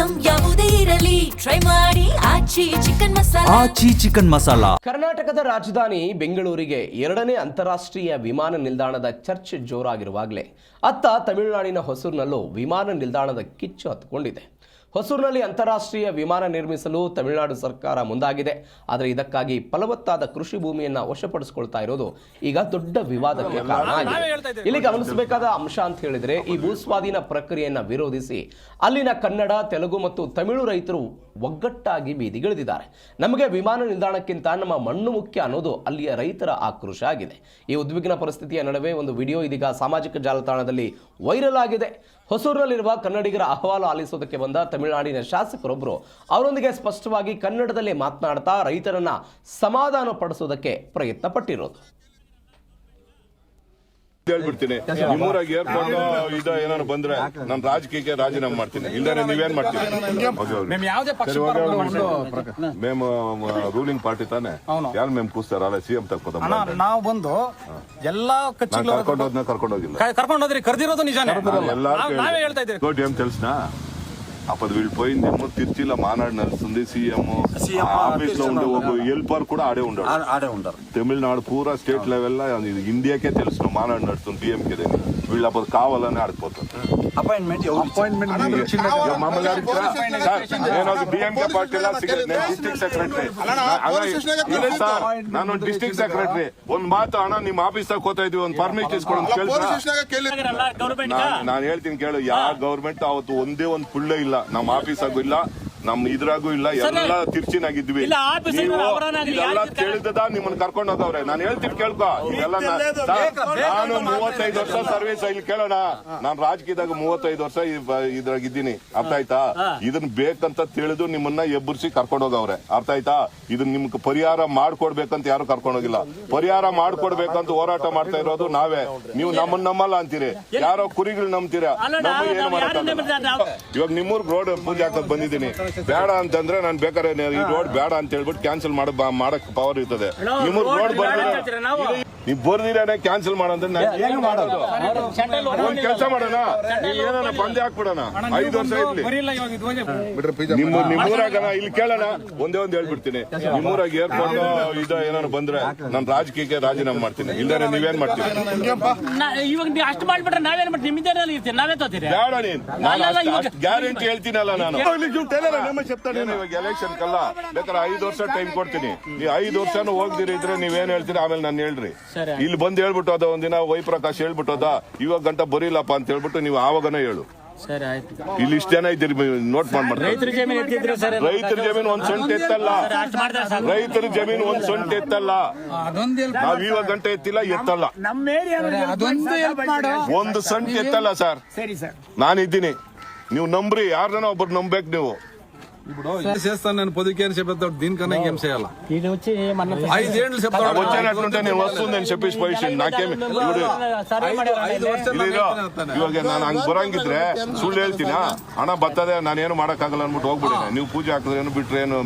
Item ಯಾವುದೇ ಇರಲಿ try ಮಾಡಿ ಆಚಿ ಚಿಕನ್ ಮಸಾಲಾ. ಕರ್ನಾಟಕದ ರಾಜಧಾನಿ ಬೆಂಗಳೂರಿಗೆ 2ನೇ ಅಂತಾರಾಷ್ಟ್ರೀಯ ವಿಮಾನ ನಿಲ್ದಾಣದ ಚರ್ಚೆ ಜೋರಾಗಿರುವಾಗಲೇ ಅತ್ತ ತಮಿಳುನಾಡಿನ ಹೊಸೂರಿನಲ್ಲೂ ವಿಮಾನ ನಿಲ್ದಾಣದ ಕಿಚ್ಚು ಹತ್ತಿಕೊಂಡಿದೆ. ಹೊಸೂರಿನಲ್ಲಿ ಅಂತಾರಾಷ್ಟ್ರೀಯ ವಿಮಾನ ನಿರ್ಮಿಸಲು ತಮಿಳುನಾಡು ಸರ್ಕಾರ ಮುಂದಾಗಿದೆ. ಆದರೆ ಇದಕ್ಕಾಗಿ ಫಲವತ್ತಾದ ಕೃಷಿ ಭೂಮಿಯನ್ನು ವಶಪಡಿಸಿಕೊಳ್ತಾ ಇರೋದು ಈಗ ದೊಡ್ಡ ವಿವಾದಕ್ಕೆ ಕಾರಣ ಆಗಿದೆ. ಇಲ್ಲಿ ಗಮನಿಸಬೇಕಾದ ಅಂಶ ಅಂತ ಹೇಳಿದ್ರೆ, ಈ ಭೂಸ್ವಾಧೀನ ಪ್ರಕ್ರಿಯೆಯನ್ನು ವಿರೋಧಿಸಿ ಅಲ್ಲಿನ ಕನ್ನಡ, ತೆಲುಗು ಮತ್ತು ತಮಿಳು ರೈತರು ಒಗ್ಗಟ್ಟಾಗಿ ಬೀದಿಗಿಳಿದಿದ್ದಾರೆ. ನಮಗೆ ವಿಮಾನ ನಿಲ್ದಾಣಕ್ಕಿಂತ ನಮ್ಮ ಮಣ್ಣು ಮುಖ್ಯ ಅನ್ನೋದು ಅಲ್ಲಿಯ ರೈತರ ಆಕ್ರೋಶ ಆಗಿದೆ. ಈ ಉದ್ವಿಗ್ನ ಪರಿಸ್ಥಿತಿಯ ನಡುವೆ ಒಂದು ವಿಡಿಯೋ ಇದೀಗ ಸಾಮಾಜಿಕ ಜಾಲತಾಣದಲ್ಲಿ ವೈರಲ್ ಆಗಿದೆ. ಹೊಸೂರಿನಲ್ಲಿರುವ ಕನ್ನಡಿಗರ ಅಹವಾಲು ಆಲಿಸುವುದಕ್ಕೆ ಬಂದ ತಮಿಳುನಾಡಿನ ಶಾಸಕರೊಬ್ಬರು ಅವರೊಂದಿಗೆ ಸ್ಪಷ್ಟವಾಗಿ ಕನ್ನಡದಲ್ಲೇ ಮಾತನಾಡ್ತಾ ರೈತರನ್ನ ಸಮಾಧಾನ ಪಡಿಸೋದಕ್ಕೆ ಪ್ರಯತ್ನ ಪಟ್ಟಿರೋದು. ಹೇಳ್ಬಿಡ್ತೀನಿ, ನಿಮ್ಮೂರಾಗ ಏರ್ಪೋರ್ಟ್ ಏನಾದ್ರು ಬಂದ್ರೆ ನಾನು ರಾಜಕೀಯಕ್ಕೆ ರಾಜೀನಾಮೆ ಮಾಡ್ತೀನಿ. ಇಲ್ಲಾಂದ್ರೆ ನೀವೇನ್ ಮಾಡ್ತೀವಿ? ಮೇಮ್ ರೂಲಿಂಗ್ ಪಾರ್ಟಿ ತಾನೆ, ಯಾರು ಮೇಮ್ ಕೂಸ್ತಾರಲ್ಲ ಸಿಎಂ ತಕ್ಕೋದ. ನಾವು ಬಂದು ಎಲ್ಲಾ ಕರ್ಕೊಂಡೋದ್ರಿ, ಕರ್ದಿರೋದು ನಿಜ. ಎಲ್ಲಾರು ఏం తెలిసినా అప్పుడు వీళ్ళు పోయిందేమో తిరుచిలో మానాడు నడుస్తుంది. సీఎం ఆఫీస్ లో ఉండే ఒక హెల్పర్ కూడా ఆడే ఉండరు. తమిళనాడు పూరా స్టేట్ లెవెల్ లో ఇండియాకే తెలుసు మానాడు నడుస్తుంది బిఎం కి. వీళ్ళు అప్పుడు కావాలని ఆడిపోతారు. బిఎంకే పార్టీలో డిస్ట్రిక్ట్ సెక్రటరీ, ನಾನು ಡಿಸ್ಟ್ರಿಕ್ಟ್ ಸೆಕ್ರೆಟರಿ. ಒಂದ್ ಮಾತು, ಅಣ್ಣ ನಿಮ್ ಆಫೀಸ್ ತಗ ಹೋಗ್ತಾ ಇದೀವಿ, ಒಂದು ಪರ್ಮಿಷನ್ ಇಸ್ಕೊಂಡು ನಾನು ಹೇಳ್ತೀನಿ ಕೇಳು. ಯಾವ ಗೌರ್ಮೆಂಟ್ ಅವತ್ತು ಒಂದೇ ಒಂದು ಪುಳ್ಳೆ ಇಲ್ಲ, ನಮ್ಮ ಆಫೀಸಾಗೂ ಇಲ್ಲ, ನಮ್ ಇದ್ರಾಗೂ ಇಲ್ಲ, ಎಲ್ಲ ತಿರ್ಚಿನಾಗಿದ್ವಿ. ಎಲ್ಲ ಕೇಳಿದ ನಿಮ್ಮನ್ನ ಕರ್ಕೊಂಡು ಹೋಗವ್ರೆ. ನಾನು ಹೇಳ್ತೀನಿ ಕೇಳ್ಕೊ. ಇದೆಲ್ಲ ನಾನು 35 ವರ್ಷ ಸರ್ವಿಸ್. ಇಲ್ಲಿ ಕೇಳೋಣ, ನಾನು ರಾಜಕೀಯದಾಗ 35 ವರ್ಷ ಇದ್ರಾಗಿದ್ದೀನಿ. ಅರ್ಥ ಆಯ್ತಾ? ಇದನ್ನ ಬೇಕಂತ ತಿಳಿದು ನಿಮ್ಮನ್ನ ಎಬ್ಬರಿಸಿ ಕರ್ಕೊಂಡು ಹೋಗವ್ರೆ. ಅರ್ಥ ಆಯ್ತಾ? ಇದನ್ನ ನಿಮ್ಗೆ ಪರಿಹಾರ ಮಾಡ್ಕೊಡ್ಬೇಕಂತ ಯಾರು ಕರ್ಕೊಂಡು ಹೋಗಿಲ್ಲ. ಪರಿಹಾರ ಮಾಡ್ಕೊಡ್ಬೇಕಂತ ಹೋರಾಟ ಮಾಡ್ತಾ ಇರೋದು ನಾವೇ. ನೀವು ನಮ್ಮಲ್ಲ ಅಂತೀರಿ, ಯಾರೋ ಕುರಿಗಳು ನಂಬ್ತೀರಾ. ಏನು ಮಾಡಕ್ಕಾಗಲ್ಲ. ಇವಾಗ ನಿಮ್ಮೂರ್ ರೋಡ್ ಪೂಜೆ ಹಾಕಕ್ ಬಂದಿದ್ದೀನಿ. ಬೇಡ ಅಂತಂದ್ರೆ ನಾನು ಬೇಕಾದ್ರೆ ಈ ರೋಡ್ ಬೇಡ ಅಂತ ಹೇಳ್ಬಿಟ್ಟು ಕ್ಯಾನ್ಸಲ್ ಮಾಡಕ್ ಪವರ್ ಇರ್ತದೆ. ನಿಮ್ಮ ರೋಡ್ ಬರ್ದಿರ, ನೀವು ಬರ್ದಿರ ಕ್ಯಾನ್ಸಲ್ ಮಾಡಂದ್ರೆ ಒಂದ್ ಕೆಲಸ ಮಾಡೋಣ, ಏನಾರ ಬಂದೆ ಹಾಕ್ಬಿಡೋಣ. 5 ವರ್ಷ ಇರ್ಲಿ ನಿಮ್ಮೂರಾಗ. ಇಲ್ಲಿ ಕೇಳೋಣ, ಒಂದೇ ಒಂದ್ ಹೇಳ್ಬಿಡ್ತೀನಿ, ನಿಮ್ಮೂರಾಗ ಏರ್ಪೋರ್ಟ್ ಏನಾರು ಬಂದ್ರೆ ನಾನು ರಾಜಕೀಯಕ್ಕೆ ರಾಜೀನಾಮೆ ಮಾಡ್ತೀನಿ. ಇಲ್ಲಾಂದ್ರೆ ನೀವೇನ್ ಮಾಡ್ತೀವಿ? ಬೇಡ, ನೀನ್ ಗ್ಯಾರಂಟಿ ಹೇಳ್ತೀನಲ್ಲ ನಾನು. ಇವಾಗ ಎಲೆಕ್ಷನ್ ಕಲ್ಲ, ಬೇಕಾದ್ರೆ 5 ವರ್ಷ ಟೈಮ್ ಕೊಡ್ತೀನಿ. ನೀವು 5 ವರ್ಷನೂ ಹೋಗ್ದಿರಿ ಇದ್ರೆ ನೀವೇನ್ ಹೇಳ್ತೀರಿ ಆಮೇಲೆ ನಾನು ಹೇಳ್ರಿ. ಇಲ್ಲಿ ಬಂದು ಹೇಳ್ಬಿಟ್ಟು ಅದ ಒಂದಿನ ವೈಪ್ರಕಾಶ್ ಹೇಳ್ಬಿಟ್ಟು ಅದ ಇವಾಗ ಗಂಟ ಬರೀಲಪ್ಪ ಅಂತ ಹೇಳ್ಬಿಟ್ಟು ನೀವು ಆವಾಗನೇ ಹೇಳು. ಇಲ್ಲಿ ಇಷ್ಟ ಜನ ಇದ್ದೀರಿ, ನೋಟ್ ಮಾಡ್ತಾರೆ. ರೈತರ ಜಮೀನು ಒಂದ್ ಸೊಂಟ ಎತ್ತಲ್ಲ. ರೈತರ ಜಮೀನು ಒಂದ್ ಸೊಂಟ ಎತ್ತಲ್ಲ. ನಾವ್ ಇವಾಗ ಗಂಟೆ ಎತ್ತಿಲ್ಲ, ಎತ್ತಲ್ಲ. ಒಂದು ಸೊಂಟ ಎತ್ತಲ್ಲ ಸರ್. ನಾನಿದ್ದೀನಿ, ನೀವು ನಂಬ್ರಿ. ಯಾರನ್ನ ఒబ్బరు ನಂಬೇಕು ನೀವು. ఇప్పుడు చేస్తాను నేను పొద్దుకేని చెప్పేస్తాడు, దీనికన్నా ఏం చేయాలా? 5 ఏళ్ళు చెప్తాడు. వచ్చేటట్లుంటే నేను వస్తుందని చెప్పేసి పొజిషన్ నాకేమి. ಇವಾಗ ನಾನು ಹಂಗ್ ಬರಂಗಿದ್ರೆ ಸುಳ್ಳು ಹೇಳ್ತೀನ? ಹಣ ಬರ್ತದೆ, ನಾನೇನು ಮಾಡಕ್ಕಾಗಲ್ಲ ಅನ್ಬಿಟ್ಟು ಹೋಗ್ಬಿಡಿ. ನೀವು ಪೂಜೆ ಹಾಕಿದ್ರೆ ಏನು ಬಿಟ್ರೆ ಏನು